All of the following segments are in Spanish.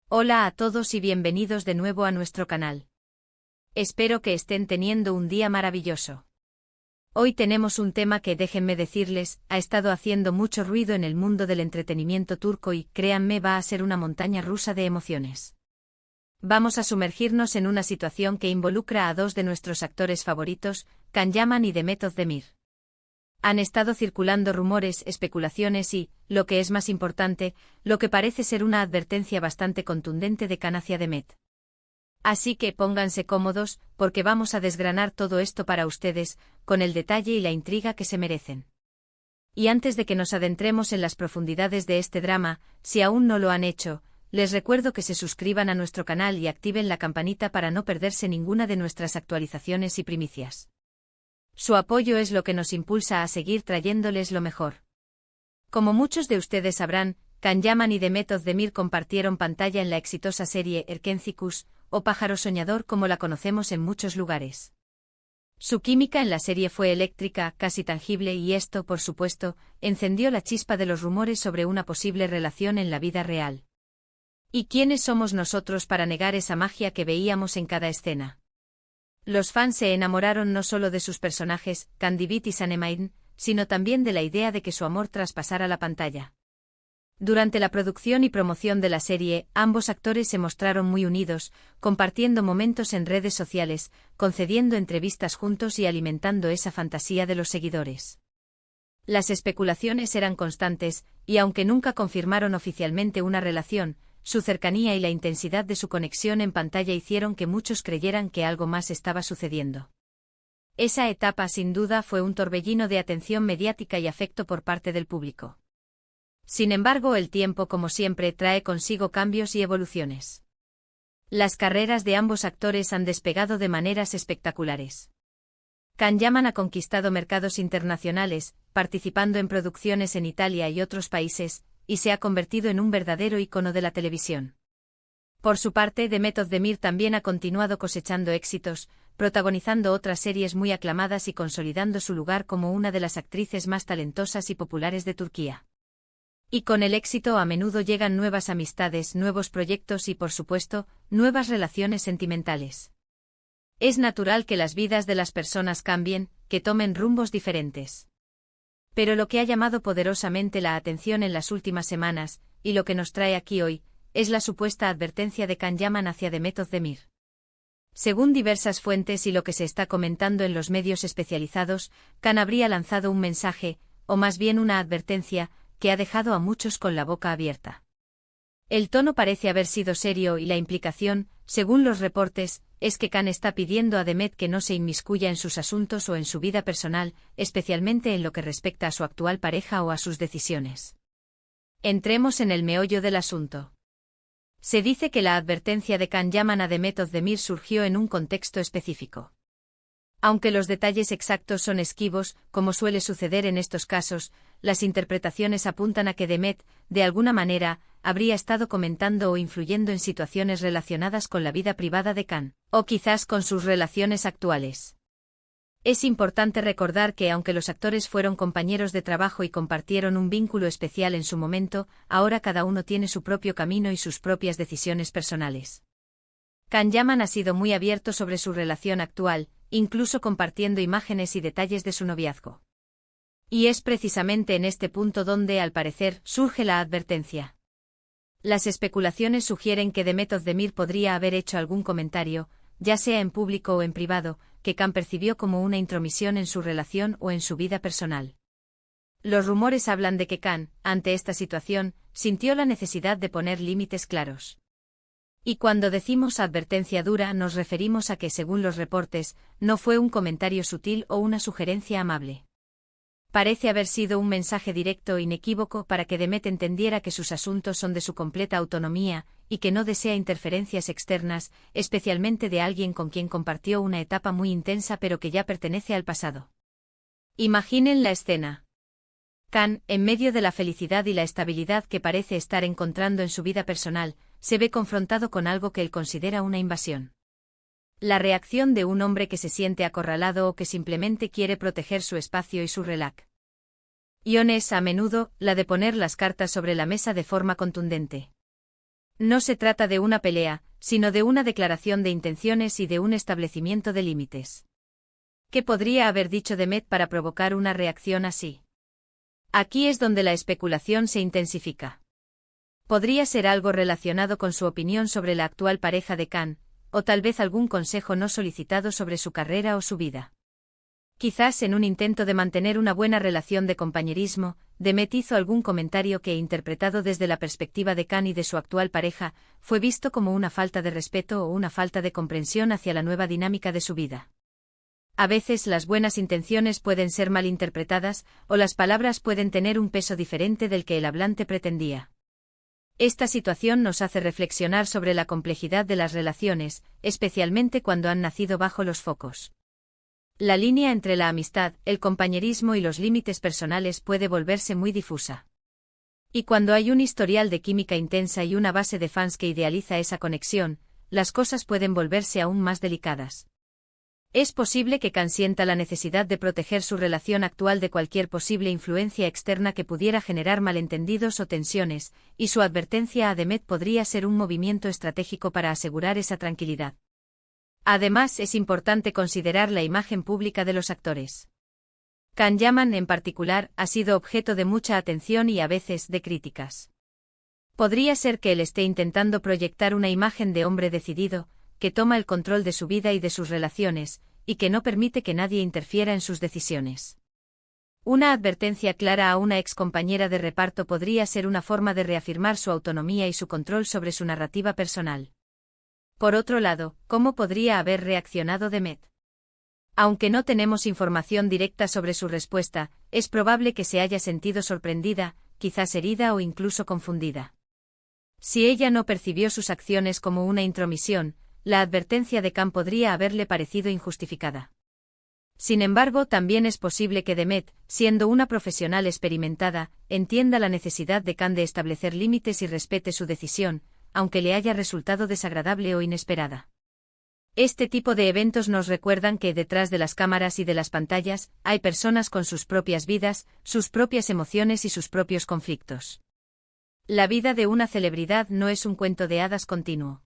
Hola a todos y bienvenidos de nuevo a nuestro canal. Espero que estén teniendo un día maravilloso. Hoy tenemos un tema que, déjenme decirles, ha estado haciendo mucho ruido en el mundo del entretenimiento turco y, créanme, va a ser una montaña rusa de emociones. Vamos a sumergirnos en una situación que involucra a dos de nuestros actores favoritos, Can Yaman y Demet Özdemir. Han estado circulando rumores, especulaciones y, lo que es más importante, lo que parece ser una advertencia bastante contundente de Can hacia Demet. Así que pónganse cómodos, porque vamos a desgranar todo esto para ustedes, con el detalle y la intriga que se merecen. Y antes de que nos adentremos en las profundidades de este drama, si aún no lo han hecho, les recuerdo que se suscriban a nuestro canal y activen la campanita para no perderse ninguna de nuestras actualizaciones y primicias. Su apoyo es lo que nos impulsa a seguir trayéndoles lo mejor. Como muchos de ustedes sabrán, Can Yaman y Demet Özdemir compartieron pantalla en la exitosa serie Erkenci o Pájaro Soñador como la conocemos en muchos lugares. Su química en la serie fue eléctrica, casi tangible y esto, por supuesto, encendió la chispa de los rumores sobre una posible relación en la vida real. ¿Y quiénes somos nosotros para negar esa magia que veíamos en cada escena? Los fans se enamoraron no solo de sus personajes, Candivit y Sanemayın, sino también de la idea de que su amor traspasara la pantalla. Durante la producción y promoción de la serie, ambos actores se mostraron muy unidos, compartiendo momentos en redes sociales, concediendo entrevistas juntos y alimentando esa fantasía de los seguidores. Las especulaciones eran constantes, y aunque nunca confirmaron oficialmente una relación, su cercanía y la intensidad de su conexión en pantalla hicieron que muchos creyeran que algo más estaba sucediendo. Esa etapa sin duda fue un torbellino de atención mediática y afecto por parte del público. Sin embargo, el tiempo, como siempre, trae consigo cambios y evoluciones. Las carreras de ambos actores han despegado de maneras espectaculares. Can Yaman ha conquistado mercados internacionales, participando en producciones en Italia y otros países, y se ha convertido en un verdadero ícono de la televisión. Por su parte, Demet Özdemir también ha continuado cosechando éxitos, protagonizando otras series muy aclamadas y consolidando su lugar como una de las actrices más talentosas y populares de Turquía. Y con el éxito a menudo llegan nuevas amistades, nuevos proyectos y, por supuesto, nuevas relaciones sentimentales. Es natural que las vidas de las personas cambien, que tomen rumbos diferentes. Pero lo que ha llamado poderosamente la atención en las últimas semanas, y lo que nos trae aquí hoy, es la supuesta advertencia de Can Yaman hacia Demet Özdemir. Según diversas fuentes y lo que se está comentando en los medios especializados, Can habría lanzado un mensaje, o más bien una advertencia, que ha dejado a muchos con la boca abierta. El tono parece haber sido serio y la implicación, según los reportes, es que Can está pidiendo a Demet que no se inmiscuya en sus asuntos o en su vida personal, especialmente en lo que respecta a su actual pareja o a sus decisiones. Entremos en el meollo del asunto. Se dice que la advertencia de Can Yaman a Demet Özdemir surgió en un contexto específico. Aunque los detalles exactos son esquivos, como suele suceder en estos casos, las interpretaciones apuntan a que Demet, de alguna manera, habría estado comentando o influyendo en situaciones relacionadas con la vida privada de Can, o quizás con sus relaciones actuales. Es importante recordar que aunque los actores fueron compañeros de trabajo y compartieron un vínculo especial en su momento, ahora cada uno tiene su propio camino y sus propias decisiones personales. Can Yaman ha sido muy abierto sobre su relación actual, incluso compartiendo imágenes y detalles de su noviazgo. Y es precisamente en este punto donde, al parecer, surge la advertencia. Las especulaciones sugieren que Demet Özdemir podría haber hecho algún comentario, ya sea en público o en privado, que Can percibió como una intromisión en su relación o en su vida personal. Los rumores hablan de que Can, ante esta situación, sintió la necesidad de poner límites claros. Y cuando decimos advertencia dura nos referimos a que, según los reportes, no fue un comentario sutil o una sugerencia amable. Parece haber sido un mensaje directo e inequívoco para que Demet entendiera que sus asuntos son de su completa autonomía, y que no desea interferencias externas, especialmente de alguien con quien compartió una etapa muy intensa pero que ya pertenece al pasado. Imaginen la escena. Can, en medio de la felicidad y la estabilidad que parece estar encontrando en su vida personal, se ve confrontado con algo que él considera una invasión. La reacción de un hombre que se siente acorralado o que simplemente quiere proteger su espacio y su relax. Es, a menudo, la de poner las cartas sobre la mesa de forma contundente. No se trata de una pelea, sino de una declaración de intenciones y de un establecimiento de límites. ¿Qué podría haber dicho Demet para provocar una reacción así? Aquí es donde la especulación se intensifica. Podría ser algo relacionado con su opinión sobre la actual pareja de Khan, o tal vez algún consejo no solicitado sobre su carrera o su vida. Quizás en un intento de mantener una buena relación de compañerismo, Demet hizo algún comentario que, interpretado desde la perspectiva de Khan y de su actual pareja, fue visto como una falta de respeto o una falta de comprensión hacia la nueva dinámica de su vida. A veces las buenas intenciones pueden ser malinterpretadas, o las palabras pueden tener un peso diferente del que el hablante pretendía. Esta situación nos hace reflexionar sobre la complejidad de las relaciones, especialmente cuando han nacido bajo los focos. La línea entre la amistad, el compañerismo y los límites personales puede volverse muy difusa. Y cuando hay un historial de química intensa y una base de fans que idealiza esa conexión, las cosas pueden volverse aún más delicadas. Es posible que Khan sienta la necesidad de proteger su relación actual de cualquier posible influencia externa que pudiera generar malentendidos o tensiones, y su advertencia a Demet podría ser un movimiento estratégico para asegurar esa tranquilidad. Además, es importante considerar la imagen pública de los actores. Khan Yaman, en particular, ha sido objeto de mucha atención y a veces de críticas. Podría ser que él esté intentando proyectar una imagen de hombre decidido, que toma el control de su vida y de sus relaciones, y que no permite que nadie interfiera en sus decisiones. Una advertencia clara a una ex compañera de reparto podría ser una forma de reafirmar su autonomía y su control sobre su narrativa personal. Por otro lado, ¿cómo podría haber reaccionado Demet? Aunque no tenemos información directa sobre su respuesta, es probable que se haya sentido sorprendida, quizás herida o incluso confundida. Si ella no percibió sus acciones como una intromisión, la advertencia de Khan podría haberle parecido injustificada. Sin embargo, también es posible que Demet, siendo una profesional experimentada, entienda la necesidad de Khan de establecer límites y respete su decisión, aunque le haya resultado desagradable o inesperada. Este tipo de eventos nos recuerdan que detrás de las cámaras y de las pantallas, hay personas con sus propias vidas, sus propias emociones y sus propios conflictos. La vida de una celebridad no es un cuento de hadas continuo.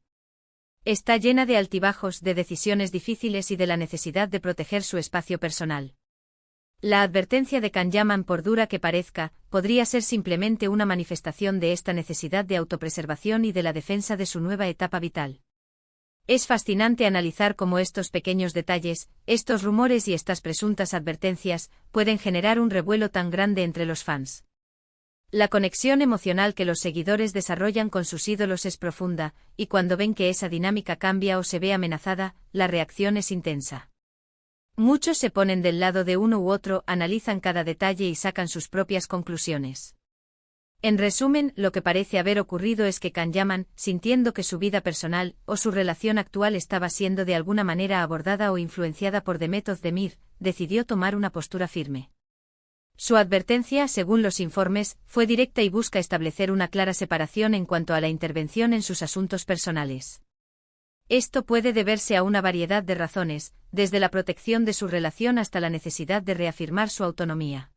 Está llena de altibajos, de decisiones difíciles y de la necesidad de proteger su espacio personal. La advertencia de Khan Yaman, por dura que parezca, podría ser simplemente una manifestación de esta necesidad de autopreservación y de la defensa de su nueva etapa vital. Es fascinante analizar cómo estos pequeños detalles, estos rumores y estas presuntas advertencias, pueden generar un revuelo tan grande entre los fans. La conexión emocional que los seguidores desarrollan con sus ídolos es profunda, y cuando ven que esa dinámica cambia o se ve amenazada, la reacción es intensa. Muchos se ponen del lado de uno u otro, analizan cada detalle y sacan sus propias conclusiones. En resumen, lo que parece haber ocurrido es que Khan Yaman, sintiendo que su vida personal o su relación actual estaba siendo de alguna manera abordada o influenciada por Demet Özdemir, decidió tomar una postura firme. Su advertencia, según los informes, fue directa y busca establecer una clara separación en cuanto a la intervención en sus asuntos personales. Esto puede deberse a una variedad de razones, desde la protección de su relación hasta la necesidad de reafirmar su autonomía.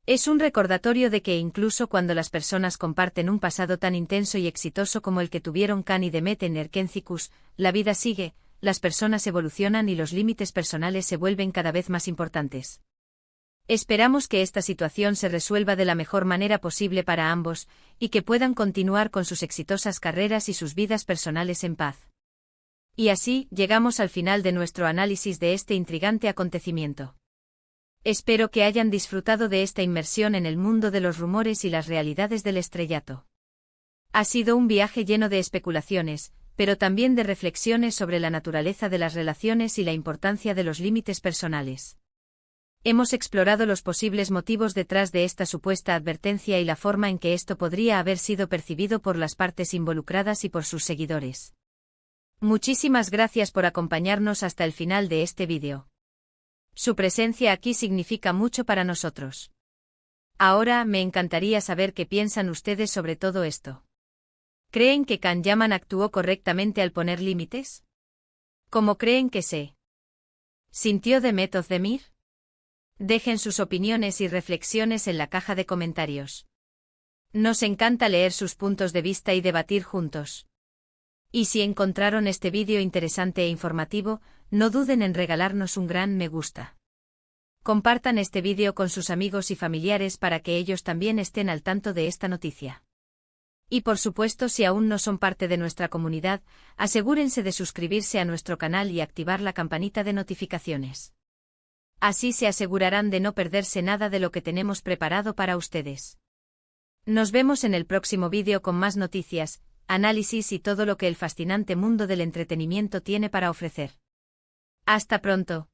Es un recordatorio de que incluso cuando las personas comparten un pasado tan intenso y exitoso como el que tuvieron Khan y Demet en Erkencikus, la vida sigue, las personas evolucionan y los límites personales se vuelven cada vez más importantes. Esperamos que esta situación se resuelva de la mejor manera posible para ambos, y que puedan continuar con sus exitosas carreras y sus vidas personales en paz. Y así, llegamos al final de nuestro análisis de este intrigante acontecimiento. Espero que hayan disfrutado de esta inmersión en el mundo de los rumores y las realidades del estrellato. Ha sido un viaje lleno de especulaciones, pero también de reflexiones sobre la naturaleza de las relaciones y la importancia de los límites personales. Hemos explorado los posibles motivos detrás de esta supuesta advertencia y la forma en que esto podría haber sido percibido por las partes involucradas y por sus seguidores. Muchísimas gracias por acompañarnos hasta el final de este vídeo. Su presencia aquí significa mucho para nosotros. Ahora me encantaría saber qué piensan ustedes sobre todo esto. ¿Creen que Khan Yaman actuó correctamente al poner límites? ¿Cómo creen que se sintió Demet Özdemir? Dejen sus opiniones y reflexiones en la caja de comentarios. Nos encanta leer sus puntos de vista y debatir juntos. Y si encontraron este vídeo interesante e informativo, no duden en regalarnos un gran me gusta. Compartan este vídeo con sus amigos y familiares para que ellos también estén al tanto de esta noticia. Y por supuesto, si aún no son parte de nuestra comunidad, asegúrense de suscribirse a nuestro canal y activar la campanita de notificaciones. Así se asegurarán de no perderse nada de lo que tenemos preparado para ustedes. Nos vemos en el próximo vídeo con más noticias, análisis y todo lo que el fascinante mundo del entretenimiento tiene para ofrecer. Hasta pronto.